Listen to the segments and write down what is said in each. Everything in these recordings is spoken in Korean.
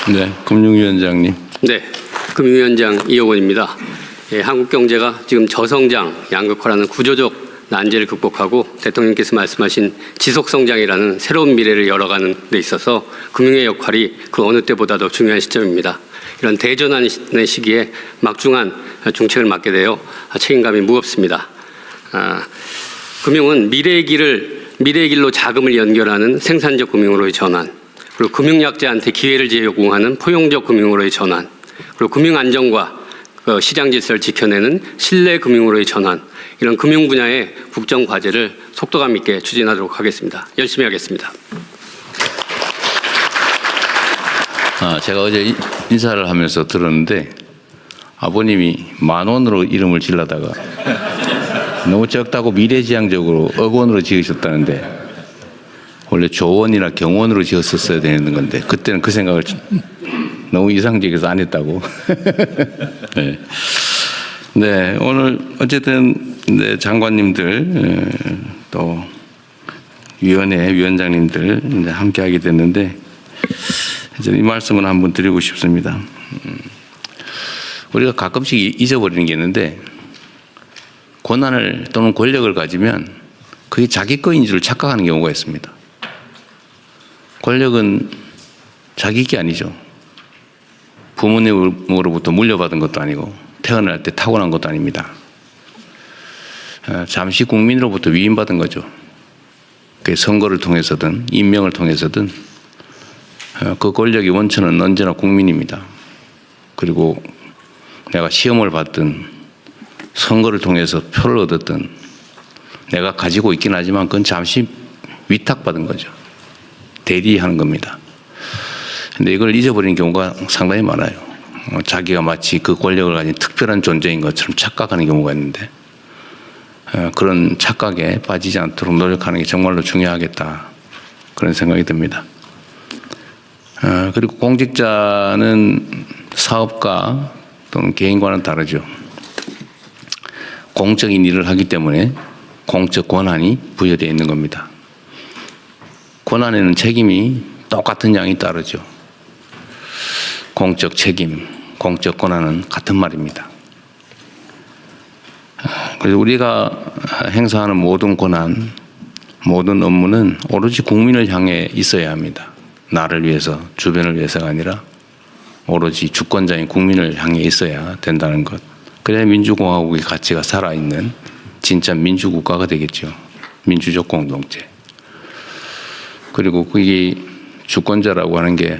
네, 금융위원장님. 네, 금융위원장 이호곤입니다. 예, 한국 경제가 지금 저성장, 양극화라는 구조적 난제를 극복하고 대통령께서 말씀하신 지속성장이라는 새로운 미래를 열어가는 데 있어서 금융의 역할이 그 어느 때보다도 중요한 시점입니다. 이런 대전환의 시기에 막중한 중책을 맡게 되어 책임감이 무겁습니다. 금융은 미래의 길로 자금을 연결하는 생산적 금융으로의 전환, 그리고 금융약자한테 기회를 제공하는 포용적 금융으로의 전환, 그리고 금융 안정과 시장 질서를 지켜내는 신뢰 금융으로의 전환, 이런 금융 분야의 국정 과제를 속도감 있게 추진하도록 하겠습니다. 열심히 하겠습니다. 제가 어제 인사를 하면서 들었는데 아버님이 10,000원으로 이름을 지려다가 너무 적다고 미래지향적으로 억원으로 지으셨다는데 원래 조원이나 경원으로 지었었어야 되는 건데 그때는 그 생각을 너무 이상적이어서 안 했다고. 네. 네, 오늘 어쨌든 네, 장관님들 또 위원회 위원장님들 이제 함께 하게 됐는데 이제 이 말씀을 한번 드리고 싶습니다. 우리가 가끔씩 잊어버리는 게 있는데 권한을 또는 권력을 가지면 그게 자기 거인 줄 착각하는 경우가 있습니다. 권력은 자기 게 아니죠. 부모님으로부터 물려받은 것도 아니고 태어날 때 타고난 것도 아닙니다. 잠시 국민으로부터 위임받은 거죠. 그 선거를 통해서든 임명을 통해서든 그 권력의 원천은 언제나 국민입니다. 그리고 내가 시험을 받든 선거를 통해서 표를 얻었든 내가 가지고 있긴 하지만 그건 잠시 위탁받은 거죠. 대리하는 겁니다. 근데 이걸 잊어버리는 경우가 상당히 많아요. 자기가 마치 그 권력을 가진 특별한 존재인 것처럼 착각하는 경우가 있는데 그런 착각에 빠지지 않도록 노력하는 게 정말로 중요하겠다. 그런 생각이 듭니다. 그리고 공직자는 사업가 또는 개인과는 다르죠. 공적인 일을 하기 때문에 공적 권한이 부여되어 있는 겁니다. 권한에는 책임이 똑같은 양이 따르죠. 공적 책임, 공적 권한은 같은 말입니다. 그래서 우리가 행사하는 모든 권한, 모든 업무는 오로지 국민을 향해 있어야 합니다. 나를 위해서, 주변을 위해서가 아니라 오로지 주권자인 국민을 향해 있어야 된다는 것. 그래야 민주공화국의 가치가 살아있는 진짜 민주국가가 되겠죠. 민주적 공동체. 그리고 그게 주권자라고 하는 게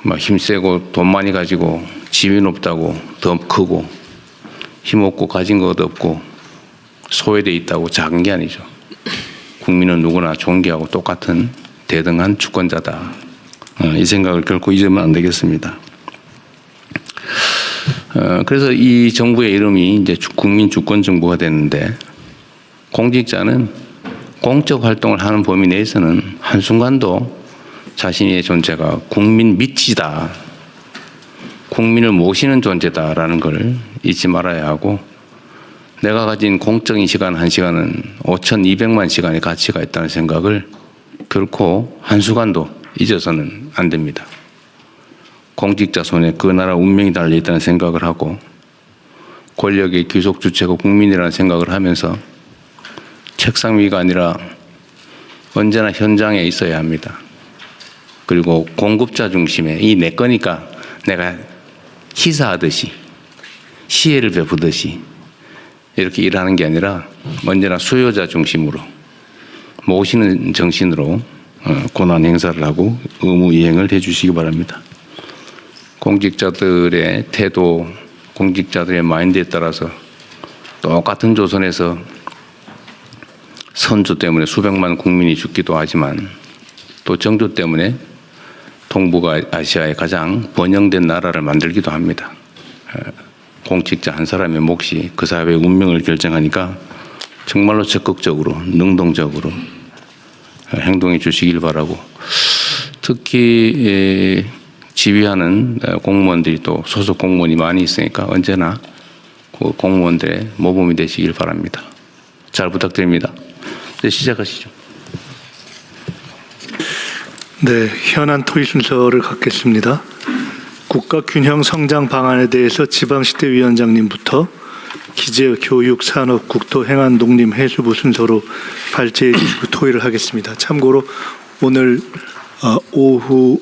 막 힘세고 돈 많이 가지고 지위 높다고 더 크고 힘없고 가진 것 없고 소외돼 있다고 작은 게 아니죠. 국민은 누구나 존경하고 똑같은 대등한 주권자다. 이 생각을 결코 잊으면 안 되겠습니다. 그래서 이 정부의 이름이 이제 국민 주권 정부가 됐는데 공직자는 공적 활동을 하는 범위 내에서는 한순간도 자신의 존재가 국민 밑이다. 국민을 모시는 존재다라는 걸 잊지 말아야 하고 내가 가진 공적인 시간 1시간은 5,200만 시간의 가치가 있다는 생각을 결코 한순간도 잊어서는 안 됩니다. 공직자 손에 그 나라 운명이 달려있다는 생각을 하고 권력의 귀속 주체가 국민이라는 생각을 하면서 책상 위가 아니라 언제나 현장에 있어야 합니다. 그리고 공급자 중심에 이 내 거니까 내가 시사하듯이 시혜를 베푸듯이 이렇게 일하는 게 아니라 언제나 수요자 중심으로 모시는 정신으로 권한 행사를 하고 의무 이행을 해 주시기 바랍니다. 공직자들의 태도, 공직자들의 마인드에 따라서 똑같은 조선에서 선조 때문에 수백만 국민이 죽기도 하지만 또 정조 때문에 동북아시아의 가장 번영된 나라를 만들기도 합니다. 공직자 한 사람의 몫이 그 사회의 운명을 결정하니까 정말로 적극적으로 능동적으로 행동해 주시길 바라고 특히 지휘하는 공무원들이 또 소속 공무원이 많이 있으니까 언제나 그 공무원들의 모범이 되시길 바랍니다. 잘 부탁드립니다. 이제 시작하시죠. 네, 현안 토의 순서를 갖겠습니다. 국가 균형 성장 방안에 대해서 지방시대 위원장님부터 기재, 교육, 산업, 국토, 행안, 농림, 해수부 순서로 발제해 주시고 토의를 하겠습니다. 참고로 오늘 오후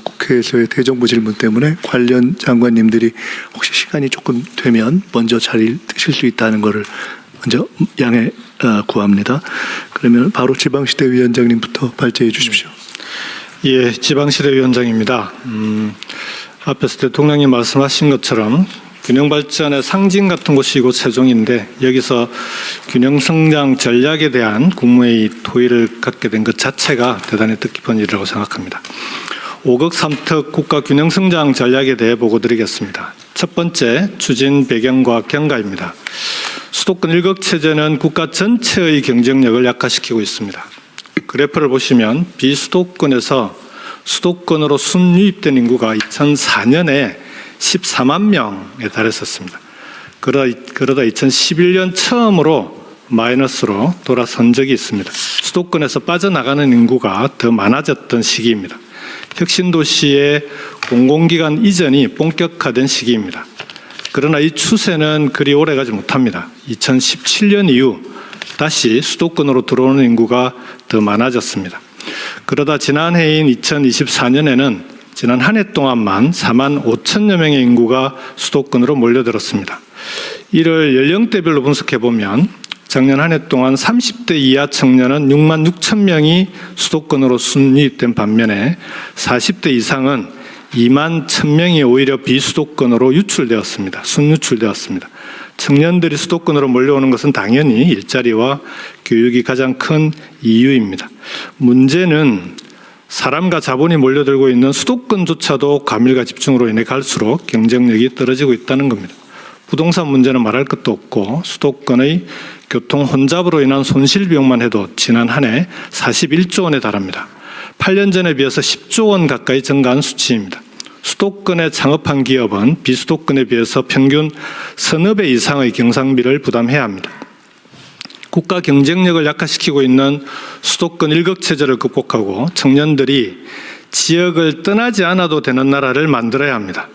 국회에서의 대정부 질문 때문에 관련 장관님들이 혹시 시간이 조금 되면 먼저 자리를 드실 수 있다는 것을 먼저 양해 구합니다. 그러면 바로 지방시대 위원장님부터 발제해 주십시오. 예, 지방시대 위원장입니다. 앞에서 대통령님 말씀하신 것처럼 균형발전의 상징 같은 곳이 이곳 세종인데 여기서 균형성장 전략에 대한 국무회의 토의를 갖게 된 것 자체가 대단히 뜻깊은 일이라고 생각합니다. 5급 3특 국가균형성장 전략에 대해 보고드리겠습니다. 첫 번째, 추진 배경과 경과입니다. 수도권 1급 체제는 국가 전체의 경쟁력을 약화시키고 있습니다. 그래프를 보시면 비수도권에서 수도권으로 순유입된 인구가 2004년에 14만 명에 달했었습니다. 그러다 2011년 처음으로 마이너스로 돌아선 적이 있습니다. 수도권에서 빠져나가는 인구가 더 많아졌던 시기입니다. 혁신도시의 공공기관 이전이 본격화된 시기입니다. 그러나 이 추세는 그리 오래가지 못합니다. 2017년 이후 다시 수도권으로 들어오는 인구가 더 많아졌습니다. 그러다 지난 해인 2024년에는 지난 한 해 동안만 4만 5천여 명의 인구가 수도권으로 몰려들었습니다. 이를 연령대별로 분석해 보면 작년 한 해 동안 30대 이하 청년은 6만 6천 명이 수도권으로 순유입된 반면에 40대 이상은 2만 1천 명이 오히려 비수도권으로 유출되었습니다. 순유출되었습니다. 청년들이 수도권으로 몰려오는 것은 당연히 일자리와 교육이 가장 큰 이유입니다. 문제는 사람과 자본이 몰려들고 있는 수도권조차도 과밀과 집중으로 인해 갈수록 경쟁력이 떨어지고 있다는 겁니다. 부동산 문제는 말할 것도 없고 수도권의 교통 혼잡으로 인한 손실 비용만 해도 지난 한 해 41조 원에 달합니다. 8년 전에 비해서 10조 원 가까이 증가한 수치입니다. 수도권에 창업한 기업은 비수도권에 비해서 평균 서너 배 이상의 경상비를 부담해야 합니다. 국가 경쟁력을 약화시키고 있는 수도권 1급 체제를 극복하고 청년들이 지역을 떠나지 않아도 되는 나라를 만들어야 합니다.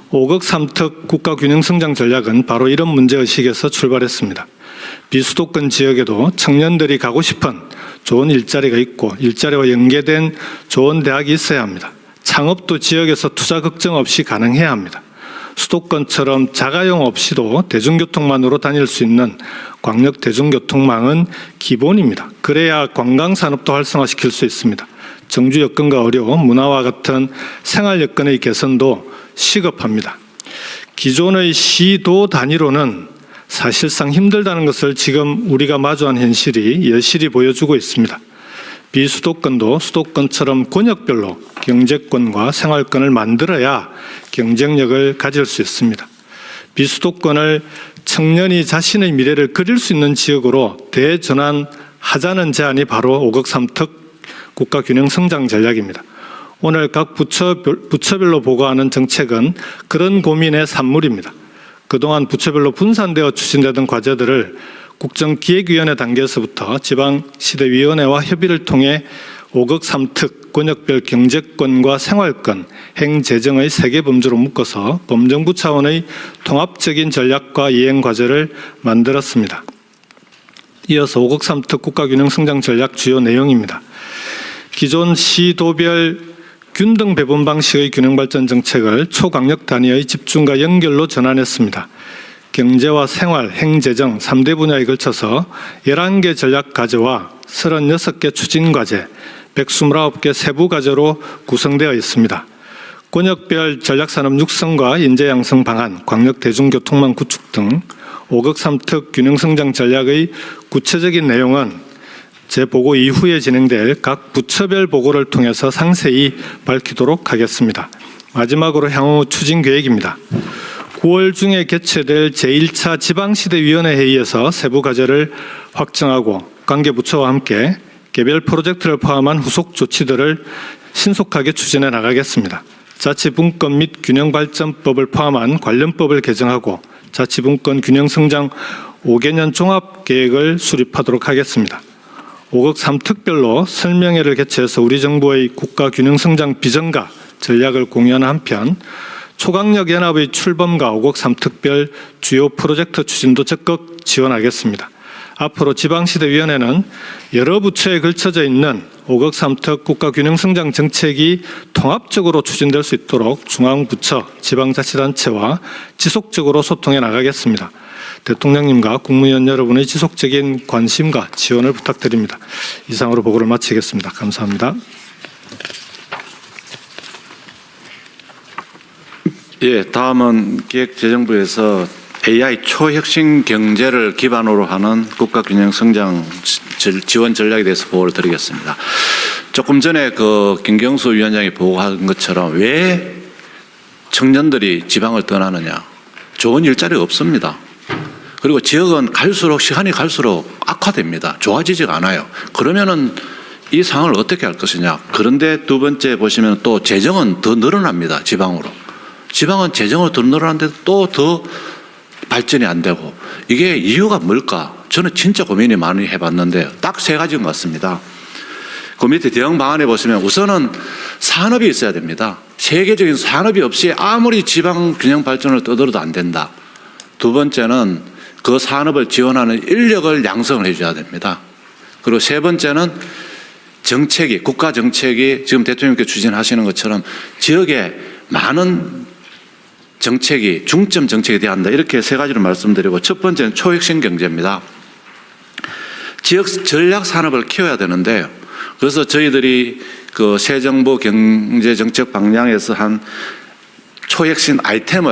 5급 3특 국가균형성장 전략은 바로 이런 문제의식에서 출발했습니다. 비수도권 지역에도 청년들이 가고 싶은 좋은 일자리가 있고 일자리와 연계된 좋은 대학이 있어야 합니다. 창업도 지역에서 투자 걱정 없이 가능해야 합니다. 수도권처럼 자가용 없이도 대중교통만으로 다닐 수 있는 광역 대중교통망은 기본입니다. 그래야 관광산업도 활성화시킬 수 있습니다. 정주 여건과 의료, 문화와 같은 생활 여건의 개선도 시급합니다. 기존의 시도 단위로는 사실상 힘들다는 것을 지금 우리가 마주한 현실이 여실히 보여주고 있습니다. 비수도권도 수도권처럼 권역별로 경제권과 생활권을 만들어야 경쟁력을 가질 수 있습니다. 비수도권을 청년이 자신의 미래를 그릴 수 있는 지역으로 대전환하자는 제안이 바로 5급 3특 국가균형성장 전략입니다. 오늘 각 부처별로 보고하는 정책은 그런 고민의 산물입니다. 그동안 부처별로 분산되어 추진되던 과제들을 국정기획위원회 단계에서부터 지방시대위원회와 협의를 통해 5급 3특 권역별 경제권과 생활권, 행재정의 3개 범주로 묶어서 범정부 차원의 통합적인 전략과 이행과제를 만들었습니다. 이어서 5급 3특 국가균형성장 전략 주요 내용입니다. 기존 시도별 균등 배분 방식의 균형발전 정책을 초강력 단위의 집중과 연결로 전환했습니다. 경제와 생활, 행재정 3대 분야에 걸쳐서 11개 전략 과제와 36개 추진 과제, 129개 세부 과제로 구성되어 있습니다. 권역별 전략산업 육성과 인재 양성 방안, 광역 대중교통망 구축 등 5급 3특 균형성장 전략의 구체적인 내용은 제 보고 이후에 진행될 각 부처별 보고를 통해서 상세히 밝히도록 하겠습니다. 마지막으로 향후 추진 계획입니다. 9월 중에 개최될 제1차 지방시대위원회 회의에서 세부 과제를 확정하고 관계부처와 함께 개별 프로젝트를 포함한 후속 조치들을 신속하게 추진해 나가겠습니다. 자치분권 및 균형발전법을 포함한 관련법을 개정하고 자치분권 균형성장 5개년 종합계획을 수립하도록 하겠습니다. 5억 3특별로 설명회를 개최해서 우리 정부의 국가 균형 성장 비전과 전략을 공유하는 한편 초강력 연합의 출범과 5억 3특별 주요 프로젝트 추진도 적극 지원하겠습니다. 앞으로 지방시대위원회는 여러 부처에 걸쳐져 있는 5억 3특 국가균형성장 정책이 통합적으로 추진될 수 있도록 중앙부처, 지방자치단체와 지속적으로 소통해 나가겠습니다. 대통령님과 국무위원 여러분의 지속적인 관심과 지원을 부탁드립니다. 이상으로 보고를 마치겠습니다. 감사합니다. 예, 다음은 기획재정부에서 AI 초혁신 경제를 기반으로 하는 국가균형성장 지원 전략에 대해서 보고를 드리겠습니다. 조금 전에 김경수 위원장이 보고한 것처럼 왜 청년들이 지방을 떠나느냐? 좋은 일자리가 없습니다. 그리고 지역은 시간이 갈수록 악화됩니다. 좋아지지가 않아요. 그러면은 이 상황을 어떻게 할 것이냐? 그런데 두 번째 보시면 또 재정은 더 늘어납니다. 지방으로. 지방은 재정으로 더 늘어나는데 또 더 발전이 안 되고 이게 이유가 뭘까? 저는 진짜 고민이 많이 해봤는데 딱 세 가지인 것 같습니다. 그 밑에 대응 방안에 보시면 우선은 산업이 있어야 됩니다. 세계적인 산업이 없이 아무리 지방 균형 발전을 떠들어도 안 된다. 두 번째는 그 산업을 지원하는 인력을 양성을 해줘야 됩니다. 그리고 세 번째는 국가 정책이 지금 대통령께서 추진하시는 것처럼 지역에 많은 정책이 중점 정책이 돼야 한다. 이렇게 세 가지를 말씀드리고 첫 번째는 초혁신 경제입니다. 지역 전략 산업을 키워야 되는데 그래서 저희들이 새 정부 경제 정책 방향에서 한 초혁신 아이템을